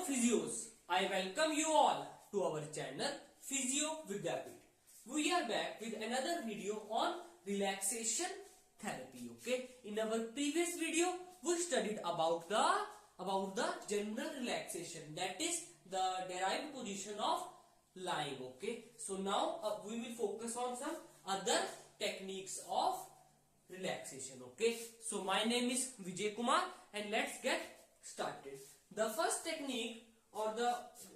Physios, I welcome you all to our channel Physio Vidyapit. We are back with another video on relaxation therapy. Okay, in our previous video we studied about the general relaxation, that is the derived position of lying. Okay, so now we will focus on some other techniques of relaxation. Okay, so my name is Vijay Kumar and let's get started. The first technique or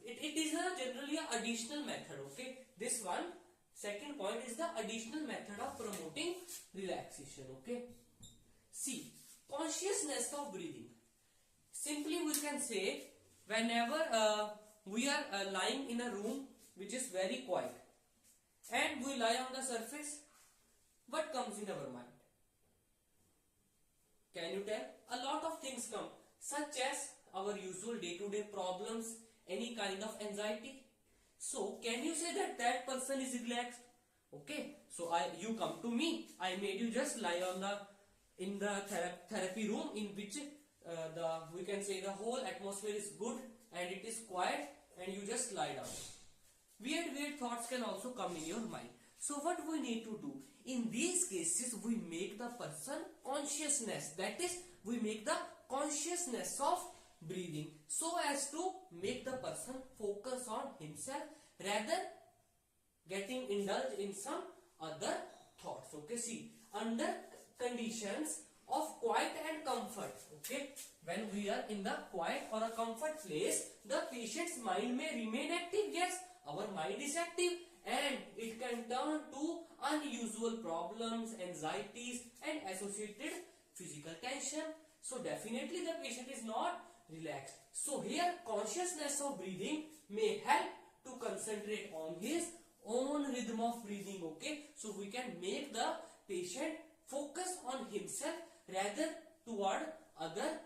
it is generally an additional method. Okay, this one second point is the additional method of promoting relaxation. Okay, see, consciousness of breathing. Simply we can say whenever we are lying in a room which is very quiet and we lie on the surface, what comes in our mind? Can you tell? A lot of things come, such as our usual day-to-day problems, any kind of anxiety. So can you say that that person is relaxed? Okay, so you come to me, I made you just lie on in the therapy room in which we can say the whole atmosphere is good and it is quiet, and you just lie down. Weird thoughts can also come in your mind. So what we need to do in these cases, we make the person consciousness, that is we make the consciousness of breathing, so as to make the person focus on himself rather getting indulged in some other thoughts. Okay, see, under conditions of quiet and comfort, okay, when we are in the quiet or a comfort place, the patient's mind may remain active. Yes, our mind is active and it can turn to unusual problems, anxieties and associated physical tension. So definitely the patient is not relaxed. So here consciousness of breathing may help to concentrate on his own rhythm of breathing. Okay, so we can make the patient focus on himself rather toward other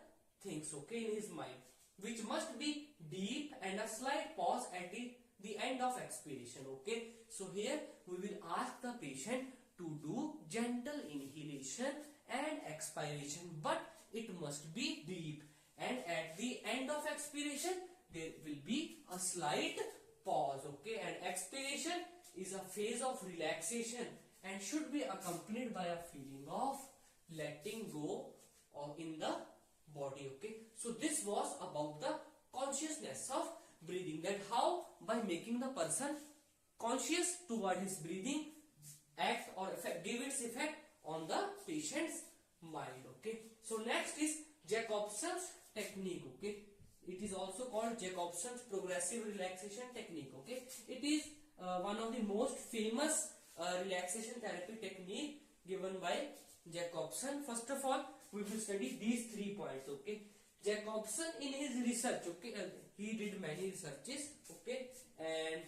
things, okay, in his mind, which must be deep and a slight pause at the end of expiration. Okay, so here we will ask the patient to do gentle inhalation and expiration, but it must be deep, and at the end of expiration there will be a slight pause. Okay, and expiration is a phase of relaxation and should be accompanied by a feeling of letting go in the body. Okay, so this was about the consciousness of breathing, that how by making the person conscious toward his breathing act or effect, give its effect on the patient's mind. Okay, so next is Jacobson's technique. Okay, it is also called Jacobson's progressive relaxation technique. Okay, it is one of the most famous relaxation therapy technique given by Jacobson. First of all, we will study these 3 points. Okay, Jacobson in his research, okay, he did many researches, okay, and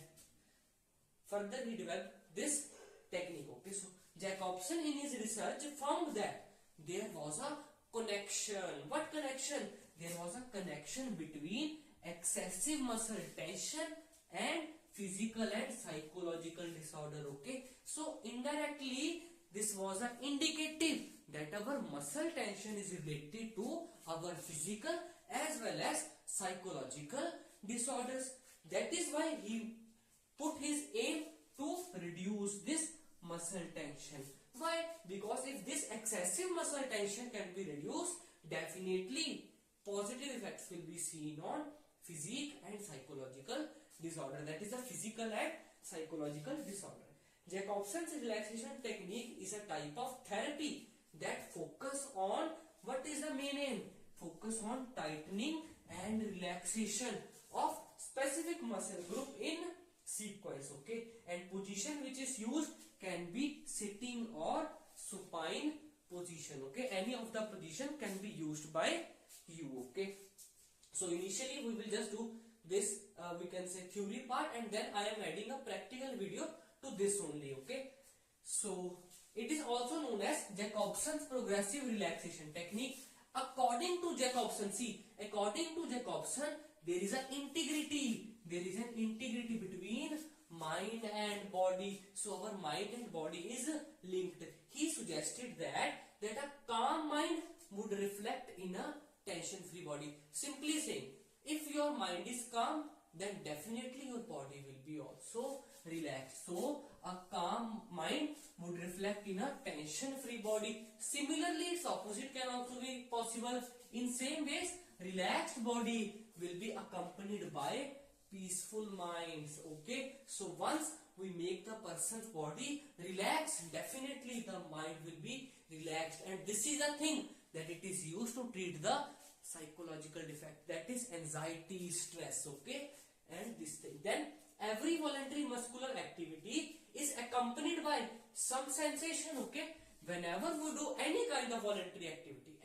further he developed this technique. Okay, so Jacobson in his research found that there was a connection. What connection? There was a connection between excessive muscle tension and physical and psychological disorder. Okay, so indirectly this was an indicative that our muscle tension is related to our physical as well as psychological disorders. That is why he put his aim to reduce this muscle tension. Why? Because if this excessive muscle tension can be reduced, definitely positive effects will be seen on physique and psychological disorder, that is the physical and psychological disorder. Jacobson's relaxation technique is a type of therapy that focus on, what is the main aim? Focus on tightening and relaxation of specific muscle group in sequence. Okay, and position which is used can be sitting or supine position. Okay, any of the position can be used by you. Okay, so initially we will just do this we can say theory part, and then I am adding a practical video to this only. Okay, so it is also known as Jacobson's progressive relaxation technique. According to Jacobson, see, according to Jacobson, there is an integrity between mind and body. So our mind and body is linked. He suggested that a calm mind would reflect in a tension free body. Simply saying, If your mind is calm, then definitely your body will be also relaxed. So a calm mind would reflect in a tension-free body. Similarly, its opposite can also be possible. In same ways, relaxed body will be accompanied by peaceful minds. Okay, so once we make the person's body relaxed, definitely the mind will be relaxed, and this is a thing that it is used to treat the psychological defect, that is anxiety, stress. Okay, and this thing, then every voluntary muscular activity is accompanied by some sensation. Okay, whenever we do any kind of voluntary activity,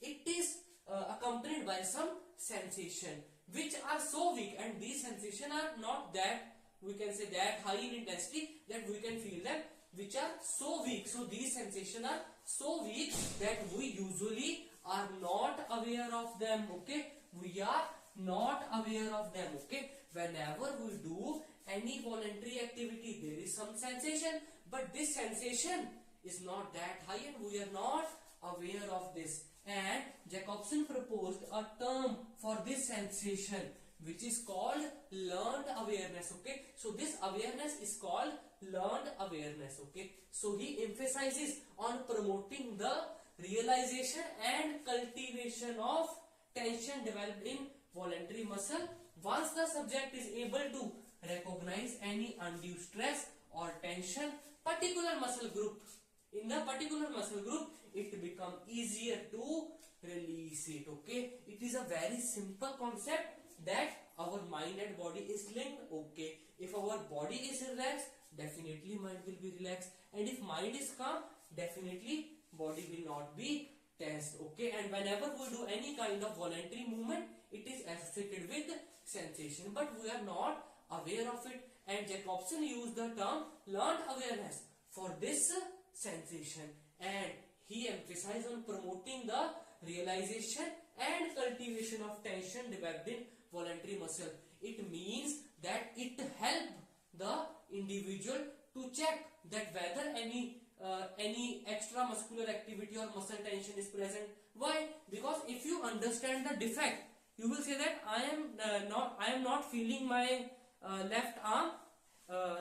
it is accompanied by some sensation which are so weak, and these sensations are not that, we can say, that high in intensity that we can feel them, which are so weak. So these sensations are so weak that we usually are not aware of them. Okay, we are not aware of them. Okay, whenever we do any voluntary activity, there is some sensation, but this sensation is not that high and we are not aware of this. And Jacobson proposed a term for this sensation which is called learned awareness. Okay, so this awareness is called learned awareness. Okay, so he emphasizes on promoting the realization and cultivation of tension developed in voluntary muscle. Once the subject is able to recognize any undue stress or tension particular muscle group, in the particular muscle group, it becomes easier to release it. Okay, it is a very simple concept that our mind and body is linked. Okay, if our body is relaxed, definitely mind will be relaxed, and if mind is calm, definitely body will not be tensed. Okay, and whenever we do any kind of voluntary movement, it is associated with sensation, but we are not aware of it, and Jacobson used the term learned awareness for this sensation, and he emphasized on promoting the realization and cultivation of tension developed in voluntary muscle. It means that it helps the individual to check that whether any extra muscular activity or muscle tension is present. Why? Because if you understand the defect, you will say that I am not feeling my left arm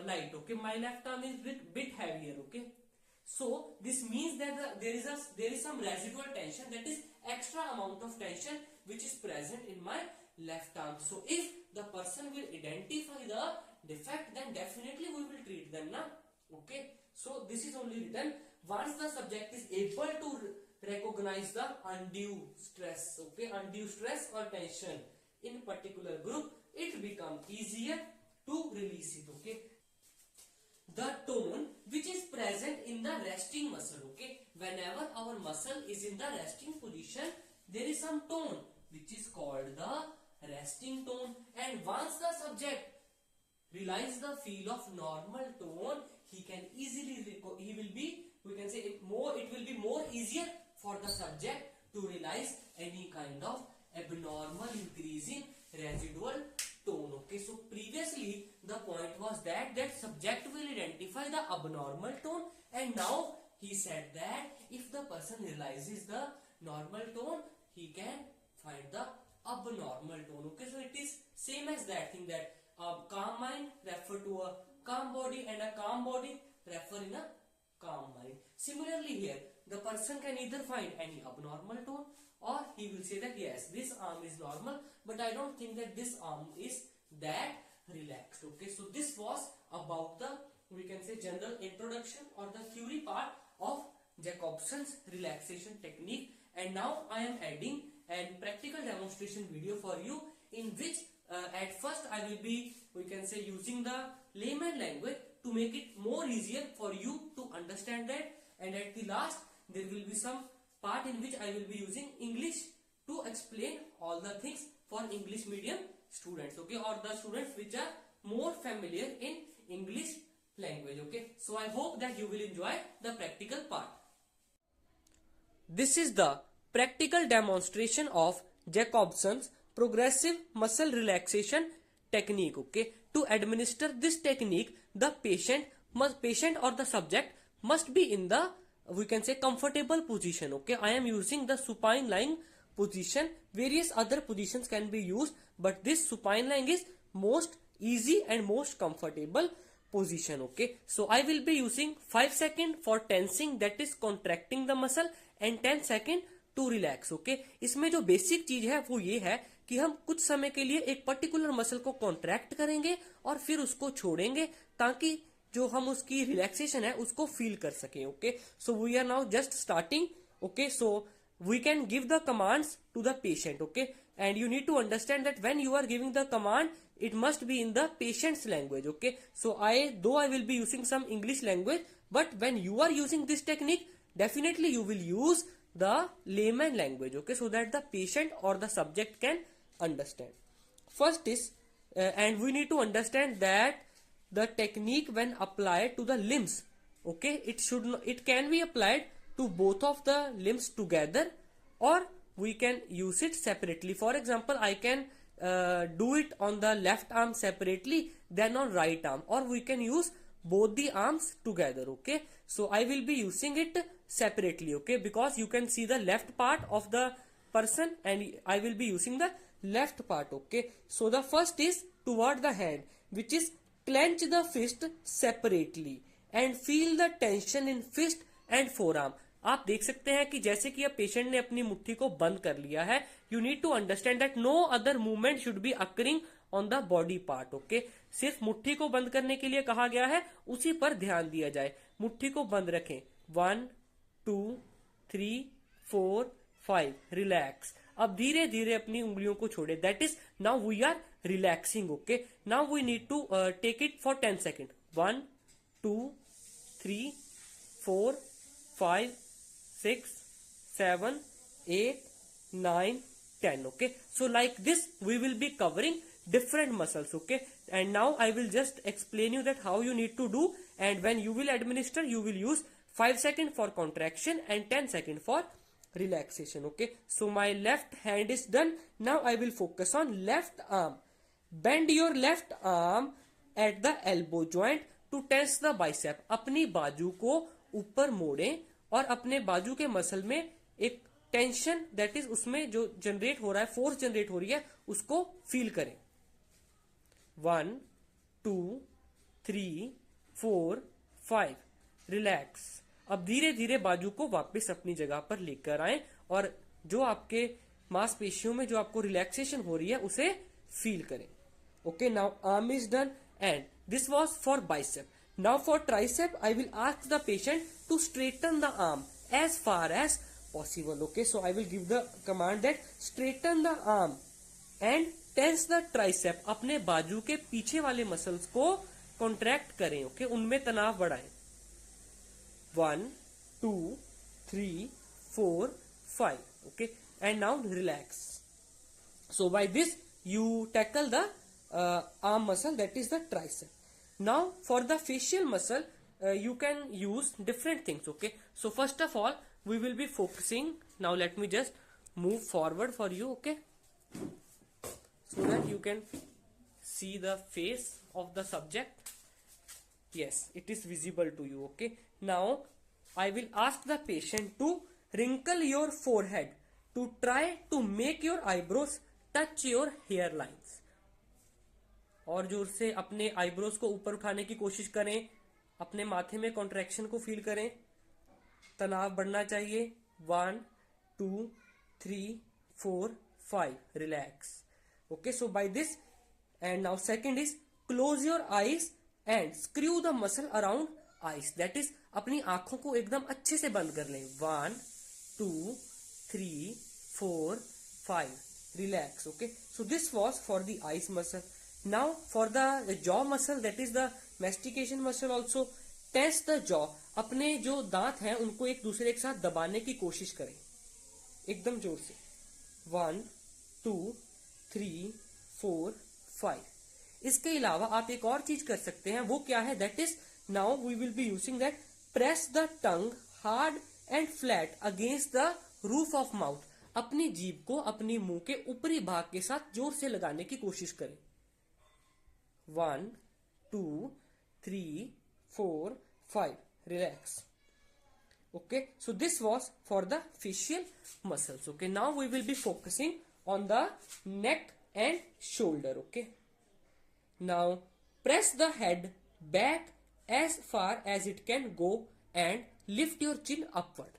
light. Okay, my left arm is bit heavier. Okay, so this means that there is some residual tension, that is extra amount of tension which is present in my left arm. So if the person will identify the defect, then definitely we will treat them now. Okay, so this is only written once the subject is able to recognize the undue stress. Okay, undue stress or tension in particular group, it becomes easier to release it. Okay, the tone which is present in the resting muscle. Okay, whenever our muscle is in the resting position, there is some tone which is called the resting tone, and once the subject realize the feel of normal tone, he can easily it will be more easier for the subject to realize any kind of abnormal increase in residual tone. Okay, so previously the point was that subject will identify the abnormal tone, and now he said that if the person realizes the normal tone, he can find the abnormal tone. Okay, so it is same as that thing, that a calm mind refer to a calm body, and a calm body refer in a calm mind. Similarly here, the person can either find any abnormal tone, or he will say that yes, this arm is normal, but I don't think that this arm is that relaxed. Okay, so this was about the, we can say, general introduction or the theory part of Jacobson's relaxation technique, and now I am adding a practical demonstration video for you, in which at first I will be, we can say, using the layman language to make it more easier for you to understand that, and at the last there will be some part in which I will be using English to explain all the things for English medium students. Okay, or the students which are more familiar in English language. Okay, so I hope that you will enjoy the practical part. This is the practical demonstration of Jacobson's progressive muscle relaxation technique. Okay, to administer this technique, the patient or the subject must be in the, we can say, comfortable position. Okay, I am using the supine lying position. Various other positions can be used, but this supine lying is most easy and most comfortable position. Okay, so I will be using 5 seconds for tensing, that is contracting the muscle, and 10 seconds to relax. Okay, इसमें जो basic चीज है वो ये है कि हम कुछ समय के लिए एक पर्टिकुलर मसल को कॉन्ट्रैक्ट करेंगे और फिर उसको छोड़ेंगे ताकि जो हम उसकी रिलैक्सेशन है उसको फील कर सकें. Okay, so we are now just starting. Okay, so we can give the commands to the patient. Okay, and you need to understand that when you are giving the command, it must be in the patient's language. Okay, so I will be using some English language, but when you are using this technique, definitely you will use the layman language. Okay, so that the patient or the subject can understand. First is and we need to understand that the technique when applied to the limbs, okay, it can be applied to both of the limbs together, or we can use it separately. For example, I can do it on the left arm separately, then on right arm, or we can use both the arms together. Okay, so I will be using it separately. Okay, because you can see the left part of the person and I will be using the left part. Okay, so the first is toward the hand, which is clench the fist separately and feel the tension in fist and forearm. आप देख सकते हैं कि जैसे कि अब patient ने अपनी मुट्ठी को बंद कर लिया है. You need to understand that no other movement should be occurring on the body part. Okay, सिर्फ मुट्ठी को बंद करने के लिए कहा गया है, उसी पर ध्यान दिया जाए. मुट्ठी को बंद रखें. 1 2 3 4 5 रिलैक्स. अब धीरे धीरे अपनी उंगलियों को छोड़े. That is now we are relaxing. Okay, now we need to take it for 10 second. 1 2 3 4 5 6 7 8 9 10. Okay, so like this we will be covering different muscles. Okay, and now I will just explain you that how you need to do, and when you will administer you will use 5 seconds for contraction and 10 seconds for relaxation. Okay, so my left hand is done. Now I will focus on left arm. Bend your left arm at the elbow joint to tense the bicep. अपनी बाजू को ऊपर मोड़ें और अपने बाजू के muscle में एक टेंशन, दैट इज उसमें जो जनरेट हो रहा है, फोर्स जनरेट हो रही है, उसको फील करें. 1 2 3 4 5 रिलैक्स. अब धीरे धीरे बाजू को वापस अपनी जगह पर लेकर आए और जो आपके मांसपेशियों में जो आपको रिलैक्सेशन हो रही है उसे फील करें. Okay, now arm is done and this was for bicep. Now for tricep, I will ask the patient to straighten the arm as far as possible. Okay, so I will give the command that straighten the arm and tense the tricep. अपने बाजू के पीछे वाले muscles को contract करें. Okay, उनमें तनाव बढ़ाएं. 1 2 3 4 5. Okay, and now relax. So by this you tackle the arm muscle, that is the tricep. Now for the facial muscle you can use different things. Okay, so first of all we will be focusing. Now let me just move forward for you. Okay, so that you can see the face of the subject. Yes, it is visible to you. Okay, now I will ask the patient to wrinkle your forehead to try to make your eyebrows touch your hairlines. और जोर से अपने eyebrows को ऊपर उठाने की कोशिश करें. अपने माथे में कॉन्ट्रैक्शन को फील करें. तनाव बढ़ना चाहिए. 1 2 3 4 5 relax. Okay, so by this and now second is close your eyes and screw the muscle around eyes. That is अपनी आंखों को एकदम अच्छे से बंद कर लें. 1 2 3 4 5 relax. Okay, so this was for the eyes muscle. Now for the jaw muscle, that is the mastication muscle also, tense the jaw. अपने जो दांत हैं उनको एक दूसरे के साथ दबाने की कोशिश करें एकदम जोर से. 1 2 3 4 5. इसके अलावा आप एक और चीज कर सकते हैं. वो क्या है? That is now we will be using that press the tongue hard and flat against the roof of mouth. अपनी जीभ को अपनी मुंह के ऊपरी भाग के साथ जोर से लगाने की कोशिश करें. 1 2 3 4 5 relax. Okay, so this was for the facial muscles. Okay, now we will be focusing on the neck and shoulder. Okay, now press the head back as far as it can go and lift your chin upward.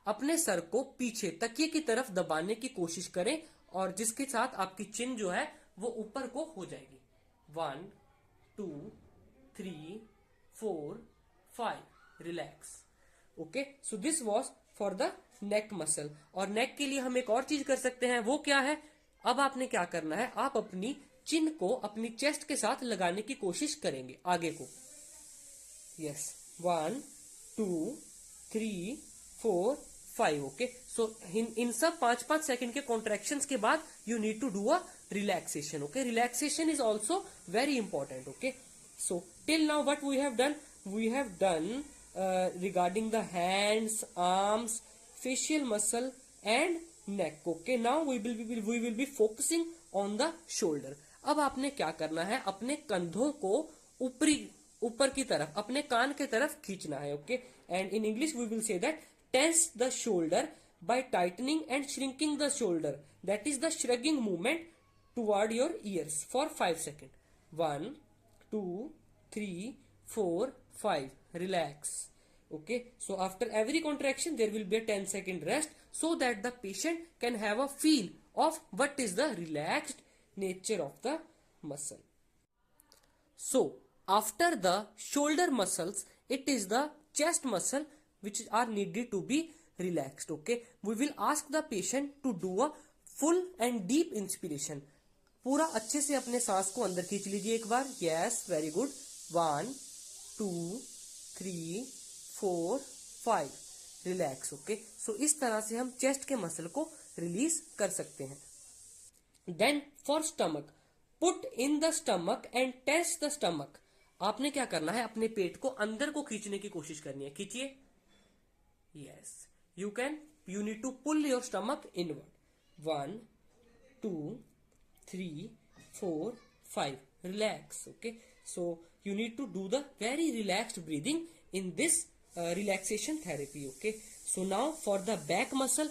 अपने sir को पीछे तकिए की तरफ दबाने की कोशिश करें और जिसके साथ आपकी चिन जो है वो ऊपर को हो जाएगी. 1 2 3 4 5 relax. Okay, so this was for the neck muscle. और नेक के लिए हम एक और चीज कर सकते हैं, वो क्या है? अब आपने क्या करना है, आप अपनी चिन को अपनी चेस्ट के साथ लगाने की कोशिश करेंगे आगे को. यस, 1 2 3 4 5. ओके, सो इन सब 5-5 सेकंड के कॉन्ट्रैक्शंस के बाद you need to do a relaxation. Okay, relaxation is also very important. Okay, so till now what we have done regarding the hands, arms, facial muscle and neck. Okay, now we will be focusing on the shoulder. अब आपने क्या करना है, अपने कंधों को ऊपर की तरफ अपने कान के तरफ खींचना है. Okay, and in English we will say that tense the shoulder by tightening and shrinking the shoulder. That is the shrugging movement toward your ears for 5 seconds. 1 2 3 4 5. Relax. Okay, so after every contraction there will be a 10-second rest so that the patient can have a feel of what is the relaxed nature of the muscle. So after the shoulder muscles, it is the chest muscle which are needed to be relaxed. Okay, we will ask the patient to do a full and deep inspiration. पूरा अच्छे से अपने सांस को अंदर खींच लीजिए एक बार. Yes, very good. 1 2 3 4 5. Relax. Okay, so इस तरह से हम चेस्ट के मसल को रिलीज कर सकते हैं. Then for stomach, put in the stomach and tense the stomach. आपने क्या करना है, अपने पेट को अंदर को खींचने की कोशिश करनी है. खींचिए. Yes, you need to pull your stomach inward. 1 2 3 4 5. Relax. Okay, so you need to do the very relaxed breathing in this relaxation therapy. Okay, so now for the back muscle,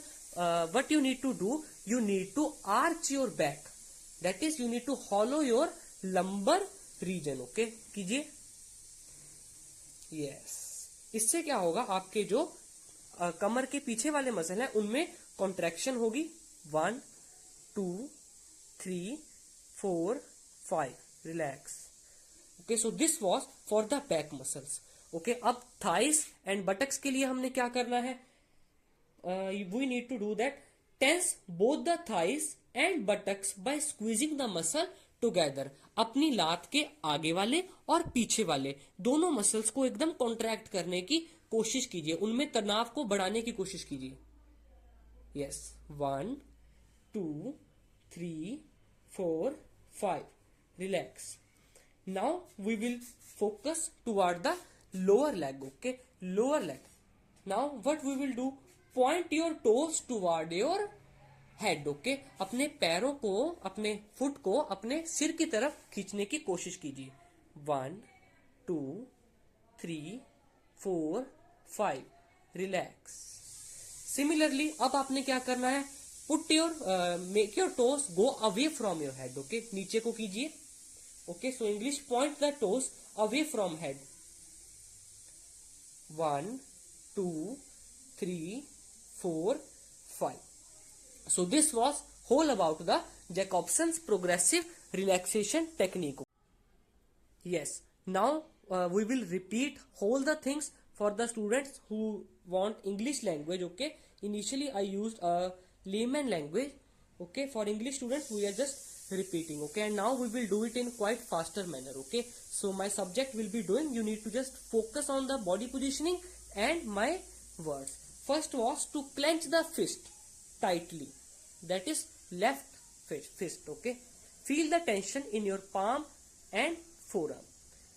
what you need to do, you need to arch your back. That is, you need to hollow your lumbar region. Okay, कीजिए. Yes, इससे क्या होगा, आपके जो कमर के पीछे वाले muscle हैं उनमें कॉन्ट्रैक्शन होगी. 1 2 3 4 5. Relax. Okay, so this was for the back muscles. Okay, अब thighs and buttocks के लिए हमने क्या करना है, we need to do that. Tense both the thighs and buttocks by squeezing the muscle together. अपनी लात के आगे वाले और पीछे वाले दोनों मसल्स को एकदम कॉन्ट्रैक्ट करने की कोशिश कीजिए, उनमें तनाव को बढ़ाने की कोशिश कीजिए. Yes, 1 2 3 4 5. Relax. Now we will focus toward the lower leg. Okay, lower leg. Now what we will do, point your toes toward your head. Okay, अपने पैरों को, अपने फुट को अपने सिर की तरफ खींचने की कोशिश कीजिए. 1 2 3 4 5. रिलैक्स. सिमिलरली अब आपने क्या करना है, make your toes go away from your head. Okay, नीचे को कीजिए. Okay, so English, point the toes away from head. 1 2 3 4 5. So this was whole about the Jacobson's progressive relaxation technique. Yes, now we will repeat whole the things for the students who want English language. Okay, initially I used a layman language. Okay, for English students we are just repeating. Okay, and now we will do it in quite faster manner. Okay, so my subject will be doing, you need to just focus on the body positioning and my words. First was to clench the fist tightly, that is left fist. Okay, feel the tension in your palm and forearm.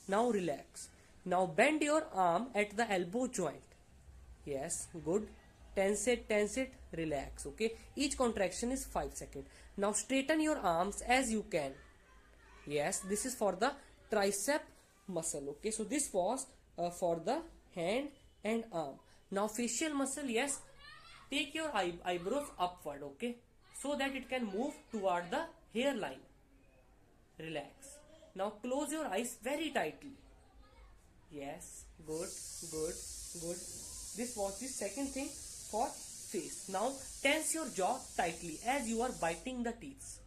Now relax. Now bend your arm at the elbow joint. Yes, good. Tense it, relax. Okay, each contraction is 5 seconds. Now straighten your arms as you can. Yes, this is for the tricep muscle. Okay, so this was for the hand and arm. Now facial muscle, yes, take your eyebrows upward, okay, so that it can move toward the hairline. Relax. Now close your eyes very tightly. Yes, good, good, good. This was the second thing for face. Now tense your jaw tightly as you are biting the teeth.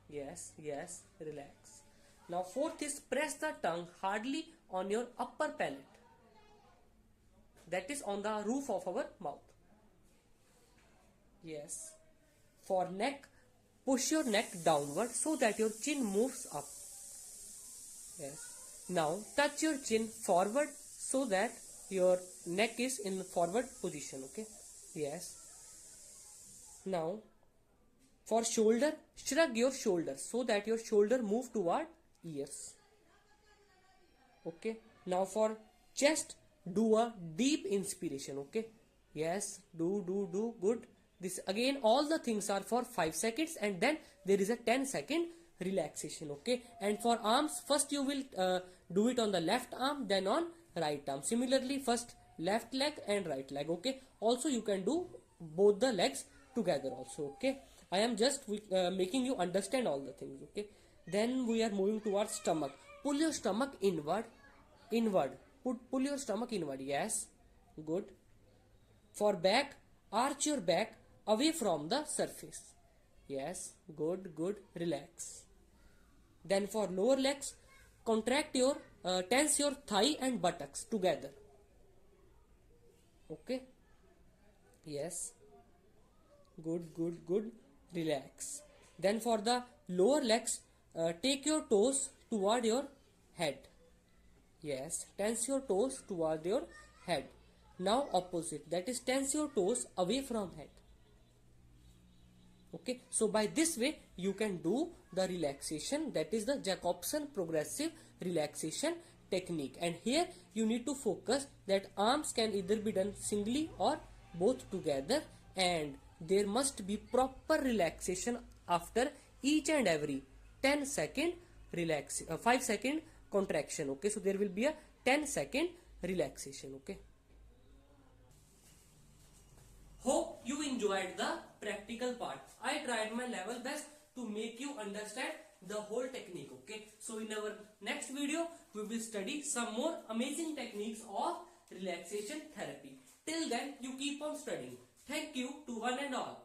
Yes, yes, relax. Now fourth is press the tongue hardly on your upper palate. That is on the roof of our mouth. Yes. For neck, push your neck downward so that your chin moves up. Yes. Now touch your chin forward so that your neck is in the forward position. Okay. Yes. Now for shoulder, shrug your shoulders so that your shoulder move toward ears. Okay. Now for chest, do a deep inspiration. Okay. Yes. Do. Good. This again, all the things are for 5 seconds, and then there is a 10-second relaxation. Okay. And for arms, first you will do it on the left arm, then on right arm. Similarly, first left leg and right leg. Okay. Also you can do both the legs together also. Okay. I am just making you understand all the things. Okay. Then we are moving towards stomach. Pull your stomach inward. Pull your stomach inward. Yes. Good. For back, arch your back away from the surface. Yes. Good. Relax. Then for lower legs, tense your thigh and buttocks together. Okay. Yes. Good. Relax. Then for the lower legs, take your toes toward your head. Yes. Tense your toes toward your head. Now opposite, that is tense your toes away from head. Okay. So by this way you can do the relaxation, that is the Jacobson progressive relaxation technique. And here you need to focus that arms can either be done singly or both together, and there must be proper relaxation after each and every 10-second 5-second contraction. Okay. So there will be a 10-second relaxation. Okay. Hope you enjoyed the practical part. I tried my level best to make you understand the whole technique. Okay. So in our next video, we will study some more amazing techniques of relaxation therapy. Till then, you keep on studying. Thank you to one and all.